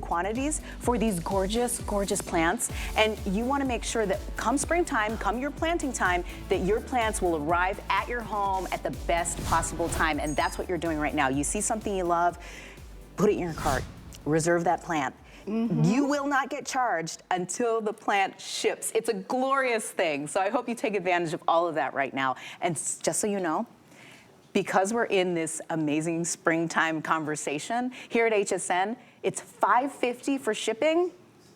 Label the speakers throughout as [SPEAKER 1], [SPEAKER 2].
[SPEAKER 1] quantities for these gorgeous, gorgeous plants, and you want to make sure that come springtime, come your planting time, that your plants will arrive at your home at the best possible time, and that's what you're doing right now. You see something you love, put it in your cart, reserve that plant. You will not get charged until the plant ships. It's a glorious thing, so I hope you take advantage of all of that right now. And just so you know, because we're in this amazing springtime conversation here at HSN, it's $5.50 for shipping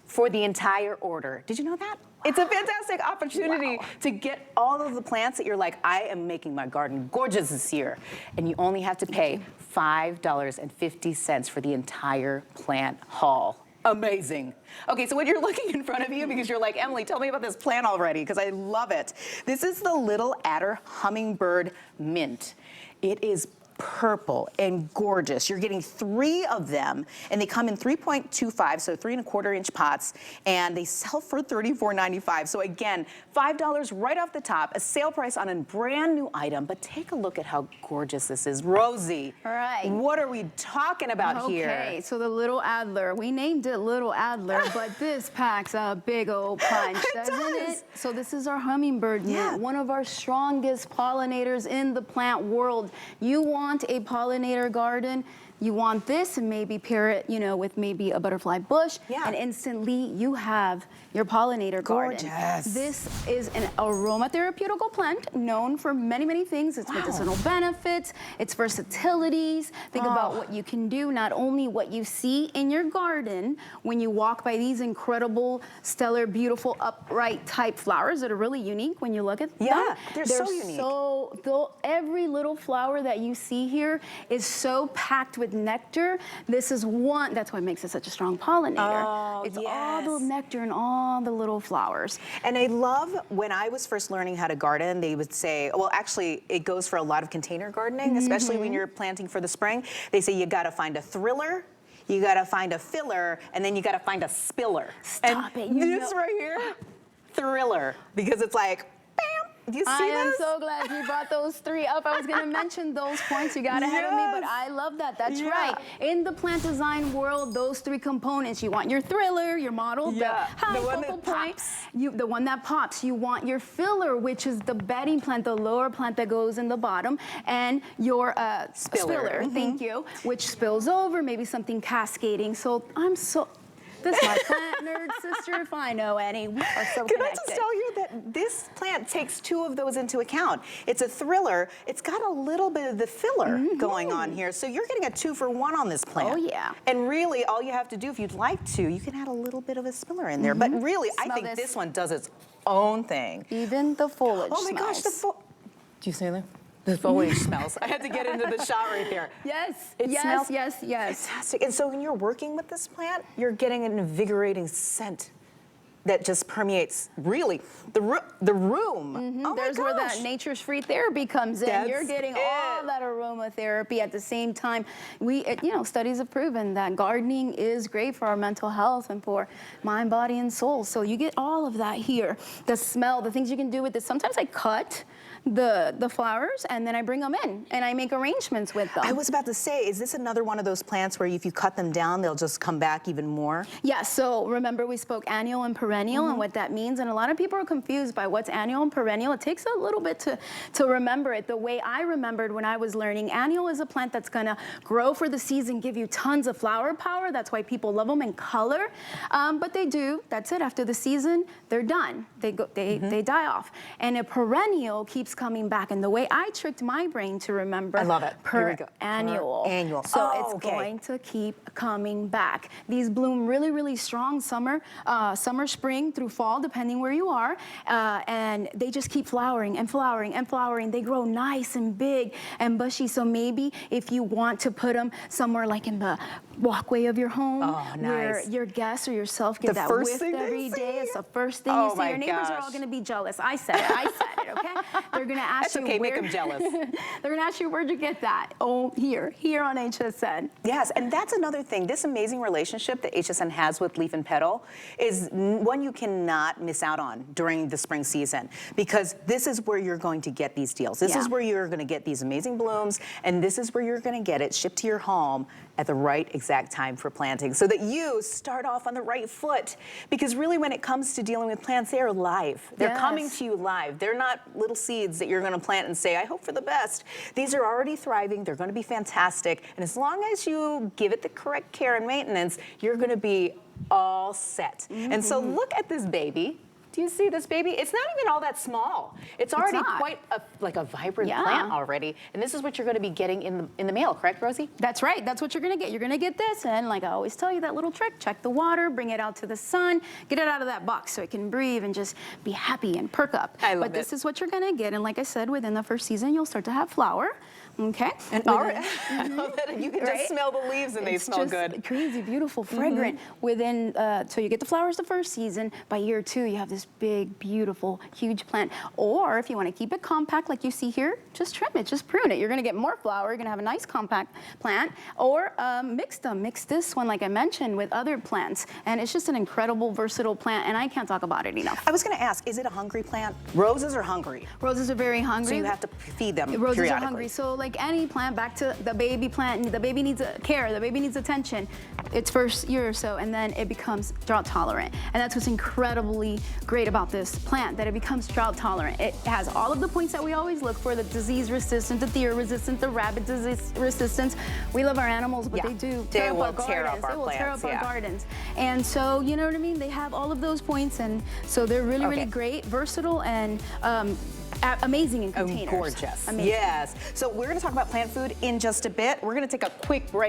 [SPEAKER 1] for the entire order. Did you know that? Wow. It's a fantastic opportunity to get all of the plants that you're like, I am making my garden gorgeous this year. And you only have to pay $5.50 for the entire plant haul. Amazing. Okay, so when you're looking in front of you, because you're like, Emily, tell me about this plant already, because I love it. This is the Little Adder Hummingbird Mint. It is purple and gorgeous. You're getting 3 of them, and they come in 3.25, so 3¼ inch pots, and they sell for $34.95. So again, $5 right off the top, a sale price on a brand new item, but take a look at how gorgeous this is. Rosie,
[SPEAKER 2] all right,
[SPEAKER 1] what are we talking about here?
[SPEAKER 2] Okay, so the Little Adder, we named it Little Adder, but this packs a big old punch, doesn't it? So this is our hummingbird mint, one of our strongest pollinators in the plant world. You want a pollinator garden, you want this and maybe pair it, you know, with maybe a butterfly bush, and instantly you have your pollinator garden. This is an aromatherapeutical plant known for many, many things. Its medicinal benefits, its versatilities. Think about what you can do, not only what you see in your garden when you walk by these incredible, stellar, beautiful, upright type flowers that are really unique when you look at them.
[SPEAKER 1] They're so unique.
[SPEAKER 2] Every little flower that you see here is so packed with nectar. This is one, that's why it makes it such a strong pollinator. It's all the nectar and all the little flowers.
[SPEAKER 1] And I love, when I was first learning how to garden, they would say, well, actually, it goes for a lot of container gardening, especially when you're planting for the spring. They say you gotta find a thriller, you gotta find a filler, and then you gotta find a spiller.
[SPEAKER 2] Stop it,
[SPEAKER 1] this right here, thriller, because it's like, bam. Do you see
[SPEAKER 2] I am
[SPEAKER 1] this?
[SPEAKER 2] so glad you brought those 3 up. I was going to mention those points. You got ahead of me, but I love that. That's right. In the plant design world, those 3 components. You want your thriller, your model, the high focal point, the one that pops. You want your filler, which is the bedding plant, the lower plant that goes in the bottom, and your spiller. Thank you, which spills over, maybe something cascading. So I'm so... This is my plant nerd sister, if I know any. We are so connected.
[SPEAKER 1] Can I just tell you that this plant takes 2 of those into account? It's a thriller. It's got a little bit of the filler going on here. So you're getting a 2-for-1 on this plant.
[SPEAKER 2] Oh, yeah.
[SPEAKER 1] And really, all you have to do, if you'd like to, you can add a little bit of a spiller in there. But really, I think this one does its own thing.
[SPEAKER 2] Even the foliage
[SPEAKER 1] Oh, my gosh.
[SPEAKER 2] smells.
[SPEAKER 1] Do you see that? The foliage smells. I had to get into the shot right there.
[SPEAKER 2] Yes,
[SPEAKER 1] it smells
[SPEAKER 2] yes.
[SPEAKER 1] fantastic. And so when you're working with this plant, you're getting an invigorating scent that just permeates really the room. Oh,
[SPEAKER 2] there's where that nature's free therapy comes in. You're getting all that aromatherapy at the same time. Studies have proven that gardening is great for our mental health and for mind, body, and soul. So you get all of that here. The smell, the things you can do with this. Sometimes I cut the flowers and then I bring them in and I make arrangements with them.
[SPEAKER 1] I was about to say, is this another one of those plants where if you cut them down, they'll just come back even more?
[SPEAKER 2] Yeah, so remember we spoke annual and perennial and what that means, and a lot of people are confused by what's annual and perennial. It takes a little bit to remember it. The way I remembered when I was learning, annual is a plant that's gonna grow for the season, give you tons of flower power. That's why people love them in color, but they do, that's it, after the season, they're done. They die off. And a perennial keeps coming back, and the way I tricked my brain to remember,
[SPEAKER 1] I love it. Here we go.
[SPEAKER 2] Annual. So it's going to keep coming back. These bloom really, really strong summer, spring through fall, depending where you are, and they just keep flowering and flowering and flowering. They grow nice and big and bushy. So maybe if you want to put them somewhere like in the walkway of your home, where your guests or yourself get that whiff every day. It's the first thing you see. Your neighbors are all going to be jealous. I said it. Okay. They're going to ask you.
[SPEAKER 1] Okay, make them jealous.
[SPEAKER 2] They're going to ask you, where'd you get that? Oh, here on HSN.
[SPEAKER 1] Yes, and that's another thing. This amazing relationship that HSN has with Leaf and Petal is one you cannot miss out on during the spring season, because this is where you're going to get these deals. This is where you're going to get these amazing blooms, and this is where you're going to get it shipped to your home at the right exact time for planting so that you start off on the right foot. Because really when it comes to dealing with plants, they are live. They're coming to you live. They're not little seeds that you're gonna plant and say, I hope for the best. These are already thriving. They're gonna be fantastic. And as long as you give it the correct care and maintenance, you're gonna be all set. And so look at this baby. Do you see this baby? It's not even all that small. It's already quite a vibrant plant already. And this is what you're gonna be getting in the mail, correct, Rosie?
[SPEAKER 2] That's right, that's what you're gonna get. You're gonna get this, and like I always tell you, that little trick, check the water, bring it out to the sun, get it out of that box so it can breathe and just be happy and perk up.
[SPEAKER 1] I love
[SPEAKER 2] But this is what you're gonna get, and like I said, within the first season, you'll start to have flower. Okay.
[SPEAKER 1] And I love that you can just smell the leaves and they smell good.
[SPEAKER 2] Crazy, beautiful, fragrant. Within, so you get the flowers the first season. By year 2, you have this big, beautiful, huge plant. Or if you want to keep it compact, like you see here, just trim it, just prune it. You're going to get more flower. You're going to have a nice compact plant. Or mix them. Mix this one, like I mentioned, with other plants. And it's just an incredible, versatile plant. And I can't talk about it enough.
[SPEAKER 1] I was going to ask, is it a hungry plant? Roses are hungry.
[SPEAKER 2] Roses are very hungry.
[SPEAKER 1] So you have to feed them
[SPEAKER 2] Roses
[SPEAKER 1] periodically.
[SPEAKER 2] are hungry. So like any plant, back to the baby plant, the baby needs care, the baby needs attention its first year or so, and then it becomes drought tolerant. And that's what's incredibly great about this plant, that it becomes drought tolerant. It has all of the points that we always look for, the disease resistant, the deer resistant, the rabbit disease resistance. We love our animals, but they do tear up our gardens. They will tear up our gardens. And so, you know what I mean? They have all of those points, and so they're really, really great, versatile, and amazing in containers.
[SPEAKER 1] Gorgeous.
[SPEAKER 2] Amazing.
[SPEAKER 1] Yes. So we're going to talk about plant food in just a bit. We're going to take a quick break.